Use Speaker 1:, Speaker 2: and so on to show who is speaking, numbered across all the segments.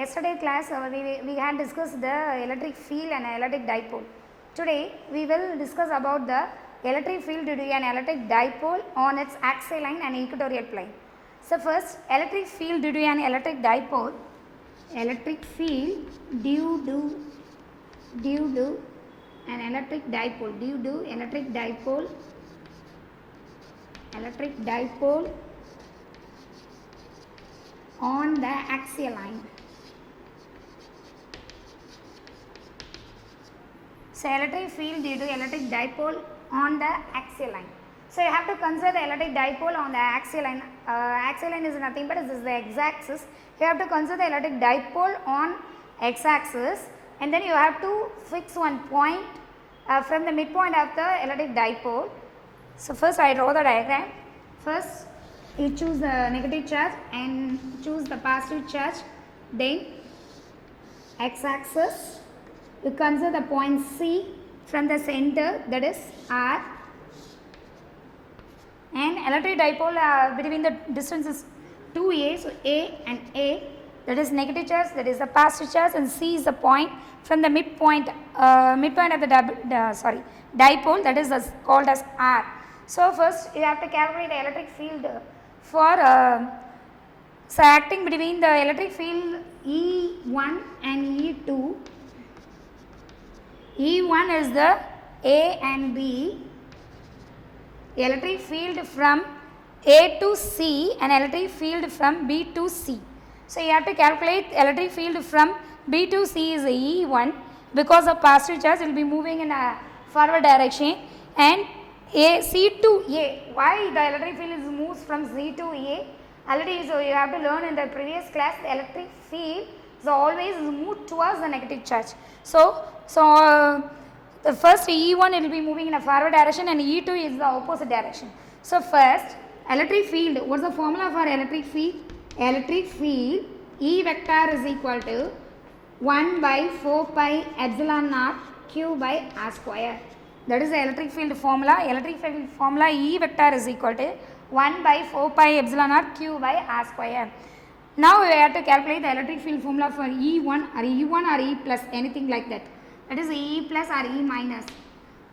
Speaker 1: yesterday class we had discussed the electric field and electric dipole. Today we will discuss about the electric field due to an electric dipole on its axial line and equatorial plane. So first, electric field due to an electric dipole, electric field due to an electric dipole on the axial line. So electric field due to electric dipole on the axial line. So you have to consider the electric dipole on the axial line. Axial line is nothing but this is the x-axis. You have to consider the electric dipole on x-axis, and then you have to fix one point from the midpoint of the electric dipole. So first I draw the diagram. First you choose the negative charge and choose the positive charge. Then x-axis, you consider the point C from the center, that is R, and electric dipole between the distance is 2a, so A and A, that is negative charge, that is the positive charge, and C is the point from the midpoint of the dipole, that is called as R. So first you have to calculate the electric field for so acting between the electric field E1 and E2. E1 is the A and B, electric field from A to C and electric field from B to C. So you have to calculate electric field from B to C is E1, because of positive charge it will be moving in a forward direction, and C to A. Why the electric field is moves from C to A? Already so you have to learn in the previous class, the electric field is always moved towards the negative charge. So the first E1 it will be moving in a forward direction and E2 is the opposite direction. So first electric field, what is the formula for electric field? Electric field E vector is equal to 1 by 4 pi epsilon naught q by r square. That is the electric field formula. Electric field formula E vector is equal to 1 by 4 pi epsilon naught q by r square. Now we have to calculate the electric field formula for E1 or E plus, anything like that. That is E plus or E minus.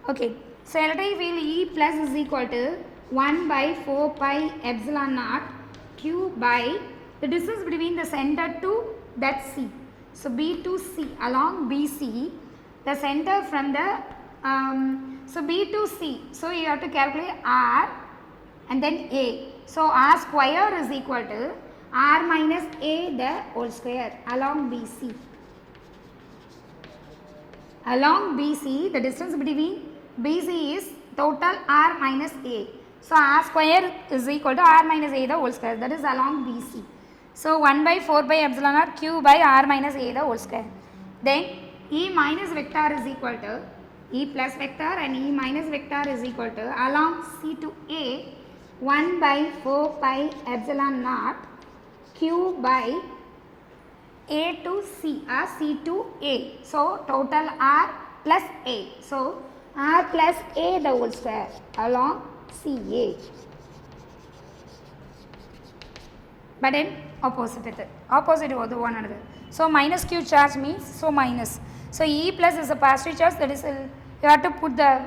Speaker 1: Okay. So electric field E plus is equal to 1 by 4 pi epsilon naught q by the distance between the center to that C. So B to C, along BC, the center from the so B to C. So you have to calculate R and then A. So R square is equal to R minus A the whole square along BC. Along BC, the distance between BC is total R minus A. So R square is equal to R minus A the whole square, that is along BC. So 1 by 4 by epsilon naught q by R minus A the whole square. Then E minus vector is equal to E plus vector and E minus vector is equal to along C to A 1 by 4 pi epsilon naught q by A to C or C to A. So total R plus A. So R plus A the whole square along CA. But in opposite method. Opposite of the one another. So minus q charge means so minus. So E plus is a positive charge, that is you have to put the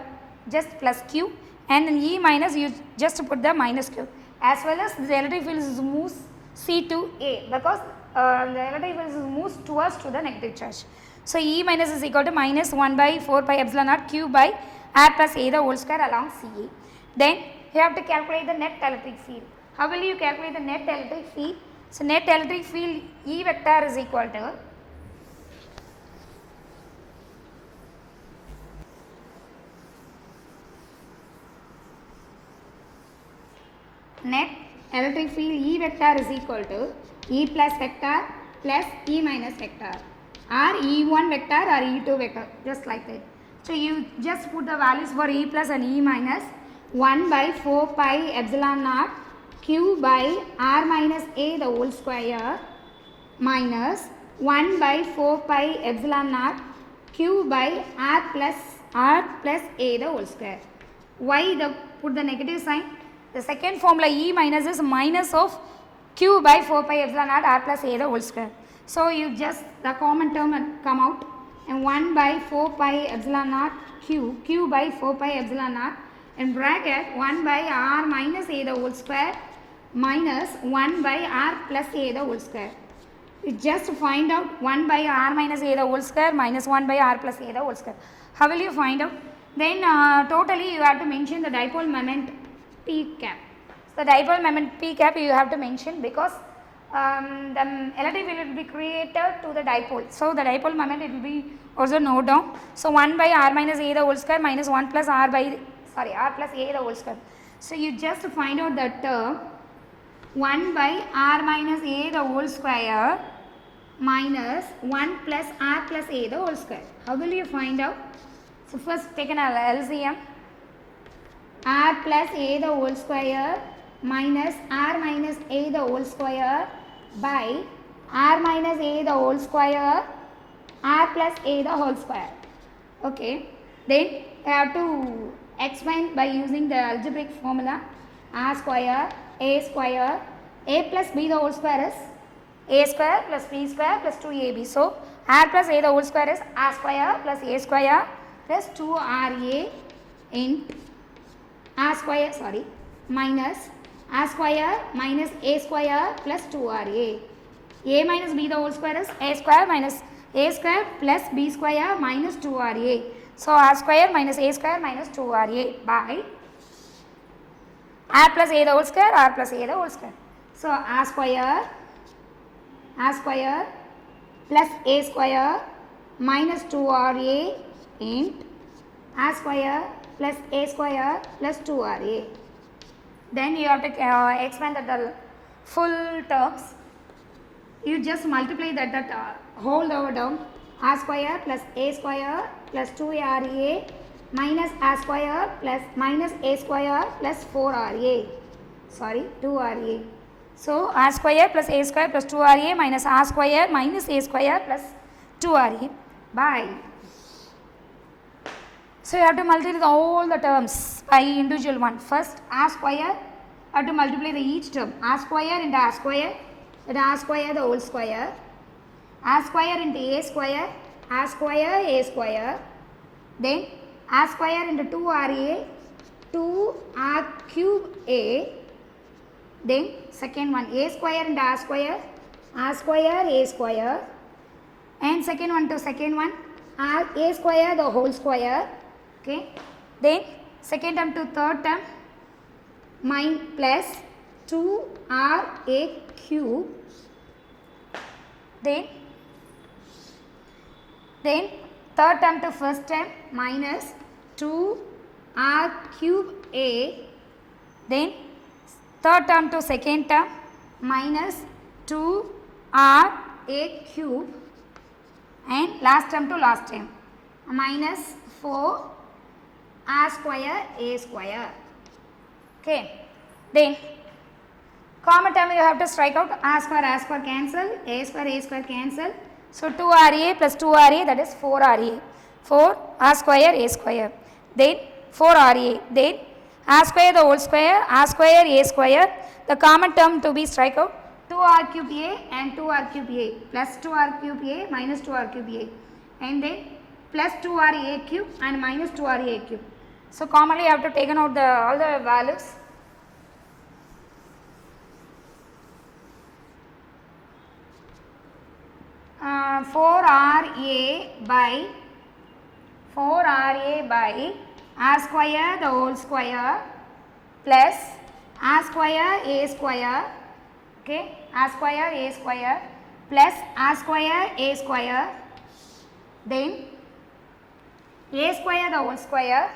Speaker 1: just plus q, and in E minus you just put the minus q. As well as the electric field moves C to A, because the electric field moves towards to the negative charge. So E minus is equal to minus 1 by 4 pi epsilon naught q by R plus A the whole square along CA. Then you have to calculate the net electric field. How will you calculate the net electric field? So net electric field E vector is equal to net electric field E vector is equal to E plus vector plus E minus vector, or E1 vector or E2 vector, just like that. So you just put the values for E plus and E minus. 1 by 4 pi epsilon naught q by R minus A the whole square minus 1 by 4 pi epsilon naught q by R plus A the whole square. Why put the negative sign? The second formula E minus is minus of q by 4 pi epsilon naught R plus A the whole square. So you just the common term will come out, and 1 by 4 pi epsilon naught q by 4 pi epsilon naught in bracket 1 by r minus a the whole square minus 1 by r plus a the whole square. You just find out 1 by r minus a the whole square minus 1 by r plus a the whole square. How will you find out? Then totally you have to mention the dipole moment p cap. So the dipole moment p cap you have to mention, because the electric field will be created to the dipole. So the dipole moment it will be also note down. So 1 by r minus a the whole square minus 1 plus r plus a the whole square. So you just find out that 1 by r minus a the whole square minus 1 plus r plus a the whole square. How will you find out? So first take an LCM. R plus a the whole square minus r minus a the whole square by r minus a the whole square r plus a the whole square. Okay, then you have to explain by using the algebraic formula. R square a plus b the whole square is a square plus b square plus 2ab. So r plus a the whole square is r square plus a square plus 2ra in r square minus r square minus a square plus 2ra. A minus b the whole square is a square minus a square plus b square minus 2ra. So r square minus a square minus 2ra by r plus a the whole square, r plus a the whole square. So r square plus a square minus 2ra int r square plus a square plus 2ra. Then you have to expand that the full terms. You just multiply that whole over down. R square plus a square plus 2ra minus r square plus minus a square plus 2ra. So r square plus a square plus 2ra minus r square minus a square plus 2ra by. So you have to multiply all the terms by individual one. First r square, have to multiply the each term. R square into r square, that r square the whole square, r square into a square, r square a square, then r square into 2ra, 2r cube a, then second one a square into r square a square, and second one r a square the whole square. Okay, then second term to third term plus 2ra cube, then third term to first term minus 2r cube a, then third term to second term minus 2r a cube, and last term to last term minus 4 r square a square. Okay, then common term you have to strike out. R square cancel, a square cancel. So 2ra plus 2ra, that is 4ra, 4 r square a square, then 4ra, then r square the whole square, r square a square. The common term to be strike out 2r cube a and 2r cube a plus 2r cube a minus 2r cube a, and then plus 2ra cube and minus 2ra cube. So commonly you have to take out all the values. Uh, 4ra by r square the whole square plus r square a square. Okay, r square a square plus r square a square, then a square the whole square,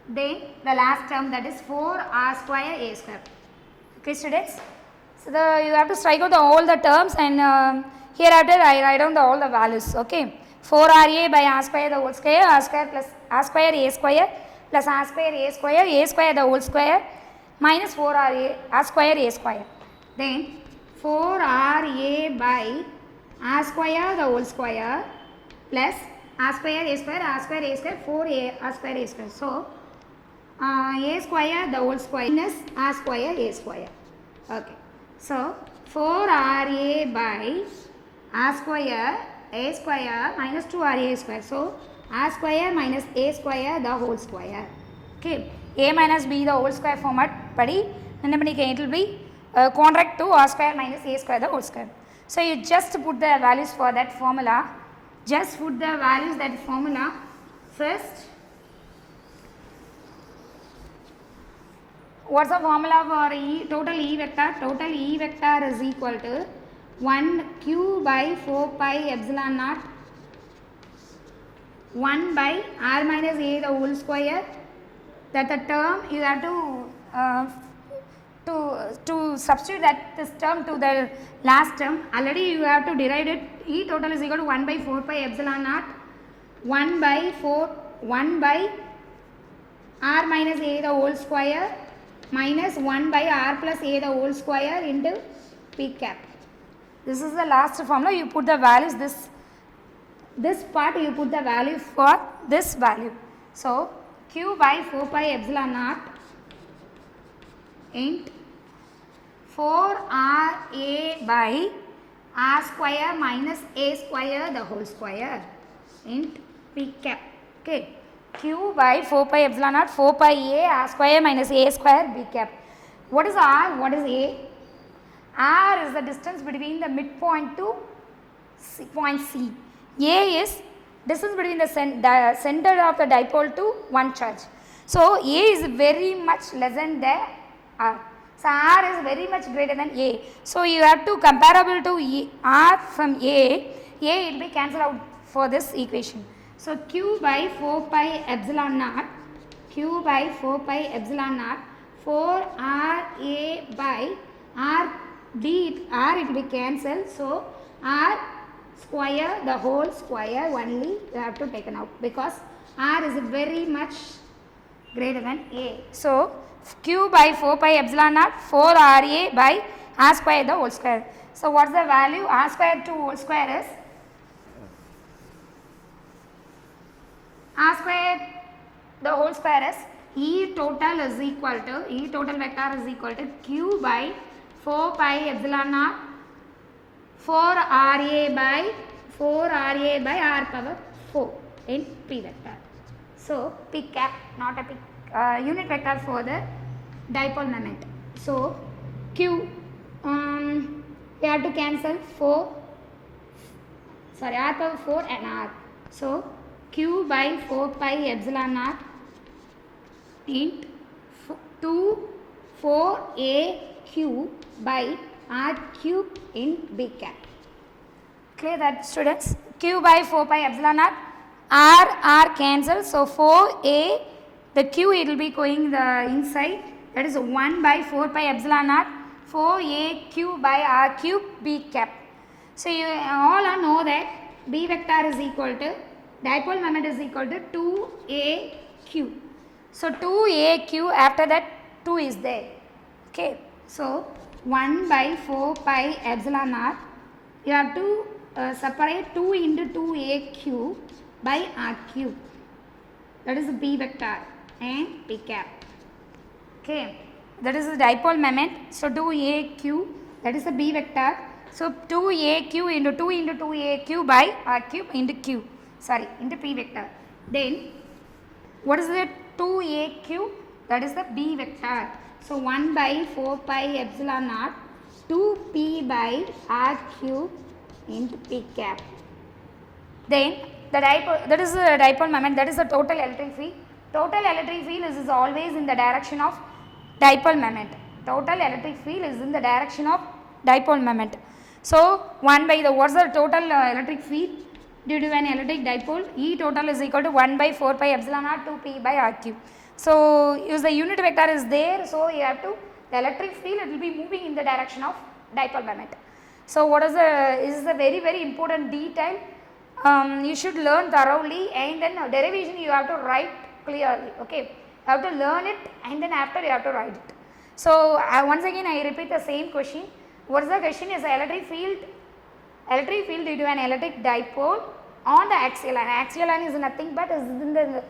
Speaker 1: then the last term, that is 4r square a square. Okay students, so you have to strike out all the terms, and hereafter I write down all the values. Okay, 4ra by r square the whole square, r square plus r square a square plus r square a square the whole square minus 4ra r square a square, then 4ra by r square the whole square plus r square a square 4a r square a square. So a square the whole square minus r square a square. Okay, so 4RA by R square A square minus 2RA square. So R square minus A square the whole square. Okay, A minus B the whole square format padi it will be contract to R square minus A square the whole square. So you just put the values for that formula. Just put the values that formula first. What's the formula for E? Total E vector? Total E vector is equal to 1q by 4 pi epsilon naught 1 by r minus a the whole square. That the term you have to substitute that this term to the last term. Already you have to derive it. E total is equal to 1 by 4 pi epsilon naught 1 by r minus a the whole square minus 1 by r plus a the whole square into p cap. This is the last formula. You put the values, this part you put the value for this value. So q by 4 pi epsilon naught int 4RA by r square minus a square the whole square int p cap. Okay. Q by 4 pi epsilon naught 4 pi a r square minus a square b cap. What is r? What is a? R is the distance between the midpoint to point C. A is distance between the center of the dipole to one charge. So A is very much less than the R. So R is very much greater than A. So you have to comparable to R from A it will be cancelled out for this equation. So Q by 4 pi epsilon naught, Q by 4 pi epsilon naught 4 R A by R D R it will be cancelled. So R square the whole square only you have to take out because R is very much greater than A. So Q by 4 pi epsilon naught 4 R A by R square the whole square. So what is the value? R square to whole square is R square the whole square is E total is equal to E total vector is equal to Q by 4 pi epsilon naught 4 RA by R power 4 in P vector. So P cap not a P unit vector for the dipole moment. So Q we have to cancel 4 R power 4 and R. So Q by 4 pi epsilon naught int 2 4AQ by R cube in B cap. Clear that students? Q by 4 pi epsilon naught R cancel. So 4A the Q it will be going the inside, that is 1 by 4 pi epsilon naught 4AQ by R cube B cap. So you all know that B vector is equal to dipole moment is equal to 2AQ. So 2AQ after that 2 is there. Okay. So 1 by 4 pi epsilon naught you have to separate 2 into 2AQ by R cube, that is the B vector and P cap. Okay, that is the dipole moment. So 2AQ that is the B vector. So 2AQ into 2 into 2AQ by R cube into into P vector. Then what is the 2AQ? That is the B vector. So 1 by 4 pi epsilon naught 2P by R cube into P cap. Then the dipole, that is the dipole moment, that is the total electric field. Total electric field is always in the direction of dipole moment. Total electric field is in the direction of dipole moment. So 1 by what's the total electric field due to an electric dipole? E total is equal to 1 by 4 pi epsilon naught 2P by R cube. So use the unit vector is there, so you have to, the electric field it will be moving in the direction of dipole moment. So what is the very very important detail you should learn thoroughly, and then derivation you have to write clearly. Okay, you have to learn it and then after you have to write it. So once again I repeat the same question. What is the question? Is the electric field due to an electric dipole on the axial line. Axial line is nothing but is in the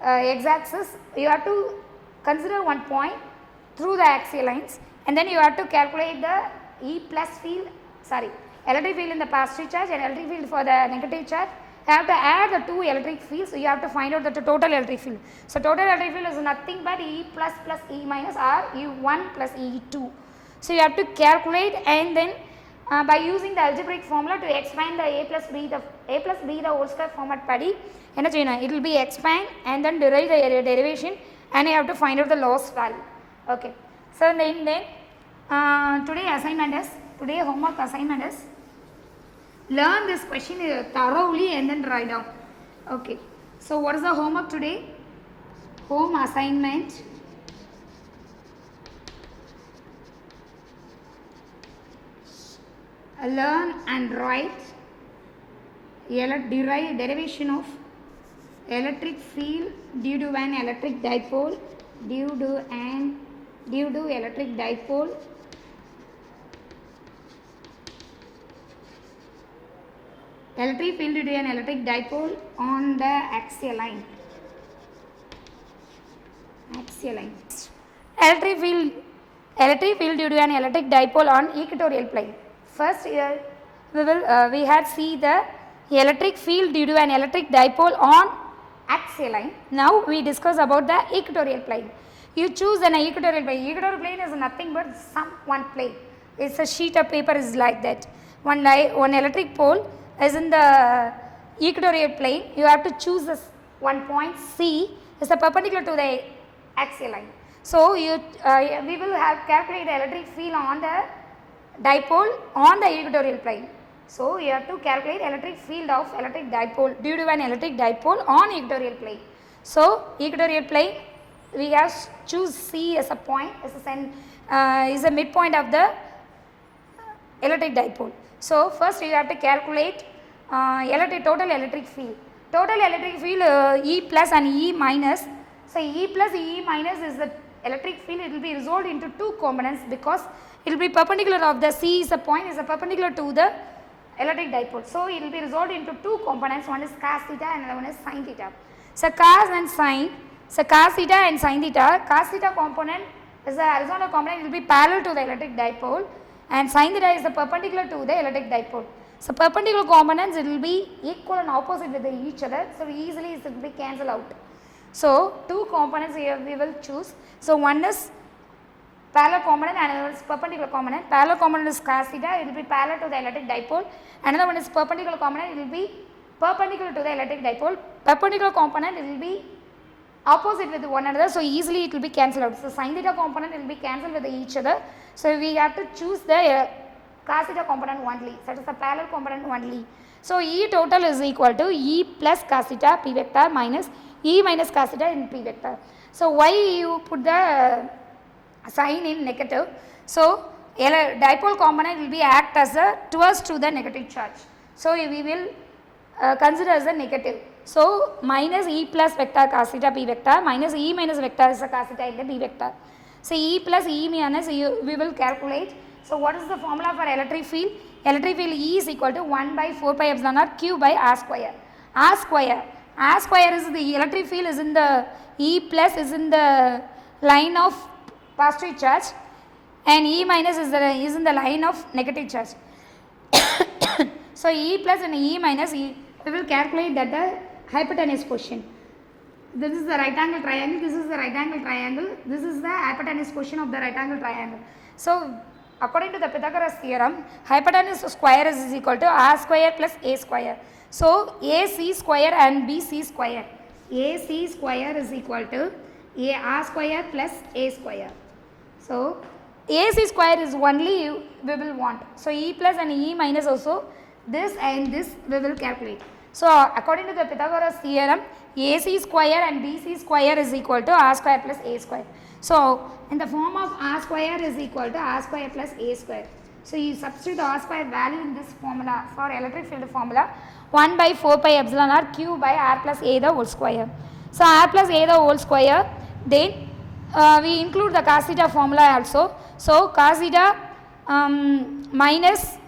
Speaker 1: x-axis. You have to consider one point through the axial lines and then you have to calculate the E plus field, sorry, electric field in the positive charge and electric field for the negative charge. You have to add the two electric fields, so you have to find out the total electric field. So total electric field is nothing but E plus plus E minus or E1 plus E2. So you have to calculate, and then by using the algebraic formula to expand the a plus b the whole square format padi, it will be expand and then derive the derivation, and you have to find out the loss value. Okay. So then today homework assignment is learn this question thoroughly and then write down. Okay. So what is the homework today? Home assignment. Learn and write derivation of electric field due to an electric dipole, due to electric dipole, electric field due to an electric dipole on the axial line. Electric field due to an electric dipole on equatorial plane. First here we had see the electric field due to an electric dipole on axial line. Now we discuss about the equatorial plane. You choose an equatorial plane. Equatorial plane is nothing but one plane. It's a sheet of paper is like that. One electric pole is in the equatorial plane. You have to choose this one point C is the perpendicular to the axial line. So we will have calculate the electric field on the dipole on the equatorial plane. So you have to calculate electric field of electric dipole due to an electric dipole on equatorial plane. So equatorial plane, we have choose C as a point, is a midpoint of the electric dipole. So first you have to calculate total electric field. Total electric field E plus and E minus. So E plus E minus is the electric field. It will be resolved into two components because it will be perpendicular of the C is a point is a perpendicular to the electric dipole. So it will be resolved into two components. One is cos theta and another one is sin theta. So cos and sin. So cos theta and sin theta. Cos theta component is the horizontal component. It will be parallel to the electric dipole, and sin theta is the perpendicular to the electric dipole. So perpendicular components, it will be equal and opposite with each other. So easily it will be cancelled out. So two components here we will choose. So one is parallel component and another is perpendicular component. Parallel component is cos theta, it will be parallel to the electric dipole. Another one is perpendicular component, it will be perpendicular to the electric dipole. Perpendicular component, it will be opposite with one another, so easily it will be cancelled out. So sin theta component will be cancelled with each other. So we have to choose the cos theta component only, that is the parallel component only. So E total is equal to E plus cos theta P vector minus E minus cos theta in P vector. So why you put the sign in negative? So dipole component will be act as a towards to the negative charge. So we will consider as a negative. So minus E plus vector cos theta P vector minus E minus vector is a cos theta in the P vector. So E plus E minus we will calculate. So what is the formula for electric field? Electric field E is equal to 1 by 4 pi epsilon naught Q by R square. R square is the electric field is in the E plus is in the line of positive charge, and E minus is in the line of negative charge. So E plus and E minus, we will calculate that the hypotenuse quotient. This is the right angle triangle, this is the right angle triangle, this is the hypotenuse quotient of the right angle triangle. So according to the Pythagoras theorem, hypotenuse square is equal to R square plus A square. So AC square and BC square. AC square is equal to R square plus A square. So AC square is only we will want. So E plus and E minus also, this and this we will calculate. So according to the Pythagoras theorem, AC square and BC square is equal to R square plus A square. So in the form of R square is equal to R square plus A square. So you substitute the R square value in this formula for electric field formula, 1 by 4 pi epsilon r Q by R plus A the whole square. So R plus A the whole square, then we include the cos theta formula also. So cos theta minus,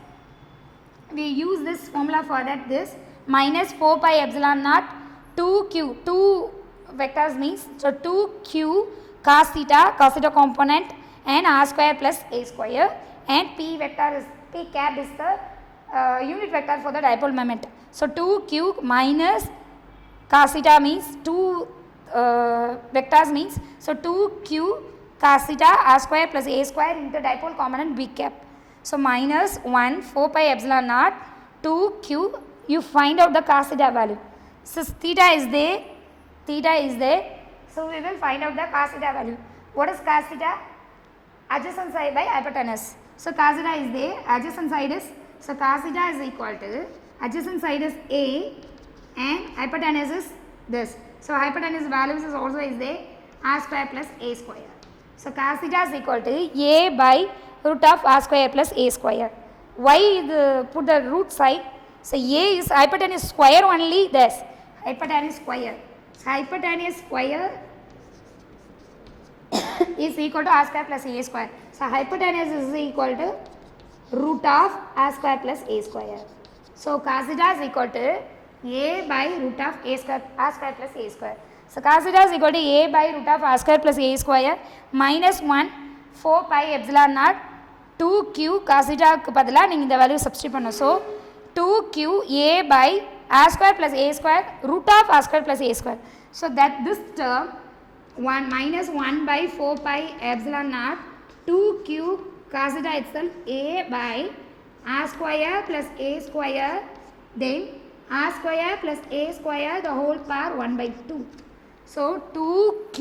Speaker 1: we use this formula for that, this minus 4 pi epsilon naught 2q, 2 vectors means, so 2q cos theta component and R square plus A square, and p vector is p cap is the unit vector for the dipole moment. So 2q minus cos theta means 2 vectors means, so 2q cos theta r square plus a square into dipole component b cap. So minus 1 4 pi epsilon naught 2q, you find out the cos theta value. So theta is there, so we will find out the cos theta value. What is cos theta? Adjacent side by hypotenuse. So cos theta is there, adjacent side is, so cos theta is equal to, adjacent side is a and hypotenuse is this. So hypotenuse values is also is there, r square plus a square. So cos theta is equal to a by root of r square plus a square. Why put the root side? So a is hypotenuse square only, this hypotenuse square. So hypotenuse square is equal to r square plus a square. So hypotenuse is equal to root of r square plus a square. So cos theta is equal to a by root of a square, r square plus a square. So cos theta is equal to a by root of r square plus a square minus 1 4 pi epsilon naught 2q cos theta க்கு பதிலா நீங்க இந்த value substitute பண்ணனும். So 2q a by r square plus a square root of r square plus a square. So that this term 1 minus 1 by 4 pi epsilon naught 2q cos theta itself a by r square plus a square, then r square plus a square the whole power 1 by 2. So 2q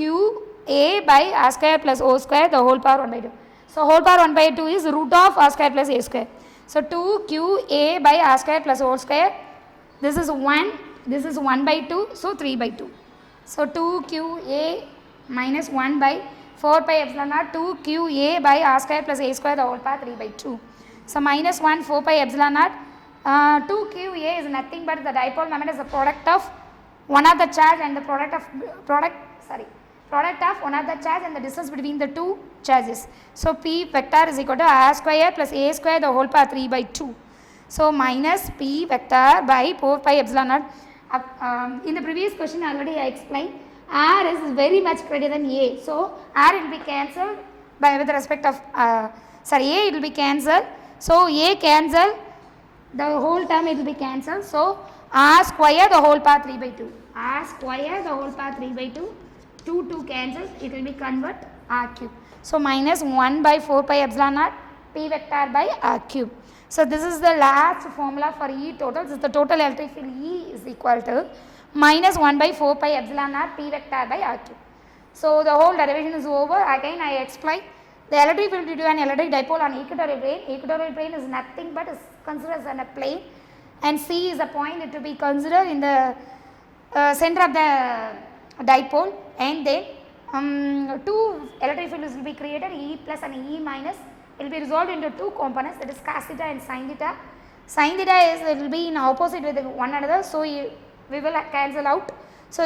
Speaker 1: a by r square plus o square the whole power 1 by 2. So whole power 1 by 2 is root of r square plus a square. So 2q a by r square plus o square, this is 1, this is 1 by 2, so 3 by 2. So 2q a minus 1 by 4 pi epsilon naught 2q a by r square plus a square the whole power 3 by 2. So minus 1 4 pi epsilon naught 2q a is nothing but the dipole moment is the product of one of the charge and the product of one of the charge and the distance between the two charges. So p vector is equal to r square plus a square the whole power 3 by 2. So minus p vector by 4 pi epsilon naught. In the previous question already I explained, r is very much greater than a. So r will be cancelled by with respect of a it will be cancelled. So a cancel, the whole term it will be cancelled. So r square the whole power 3 by 2. R square the whole power 3 by 2. 2 cancels, it will be convert r cube. So minus 1 by 4 pi epsilon naught p vector by r cube. So this is the last formula for E total. This is the total electric field E is equal to minus 1 by 4 pi epsilon naught p vector by r cube. So the whole derivation is over. Again I explain the electric field due to an electric dipole on equatorial plane. Equatorial plane is nothing but is considered as a plane, and C is a point to be considered in the center of the dipole, and then two electric fields will be created, E plus and E minus. It will be resolved into two components, that is cos theta and sin theta. Sin theta is, it will be in opposite with one another, so we will cancel out. So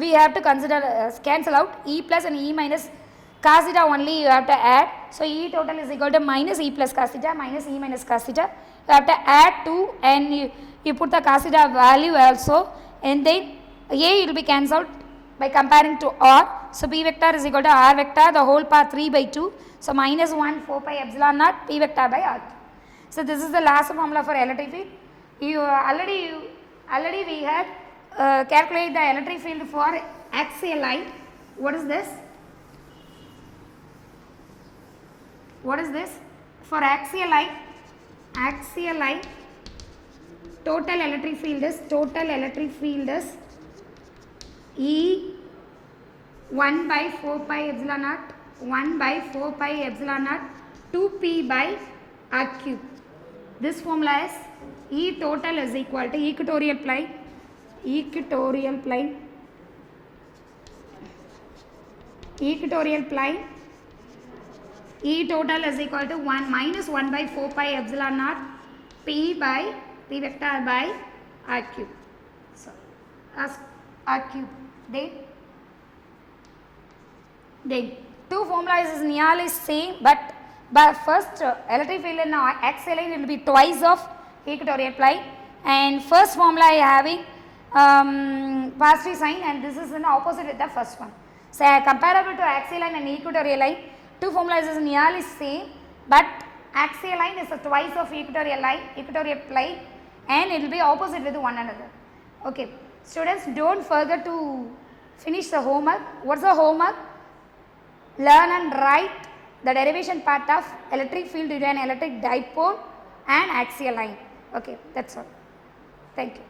Speaker 1: we have to consider cancel out E plus and E minus. Cos theta only you have to add. So E total is equal to minus E plus cos theta minus E minus cos theta. You have to add 2 and you put the cos theta value also, and then A will be cancelled by comparing to R. So P vector is equal to R vector the whole power 3 by 2. So minus 1 4 pi epsilon naught P vector by R. So this is the last formula for electric field. Already we had calculated the electric field for axial line. What is this? What is this? For axial line, total electric field is E 1 by 4 pi epsilon naught 1 by 4 pi epsilon naught 2p by r cube. This formula is E total is equal to equatorial plane E total is equal to 1 minus 1 by 4 pi epsilon naught p by p vector by r cube. So as r cube. Then two formulas is nearly same, but first electric field in axial line will be twice of equatorial plane, and first formula I having positive sign, and this is in opposite with the first one. So comparable to axial line and equatorial line, two formulas is nearly same, but axial line is twice of equatorial line and it will be opposite with one another. Okay, students, don't forget to finish the homework. What's the homework? Learn and write the derivation part of electric field due to an electric dipole and axial line. Okay, that's all. Thank you.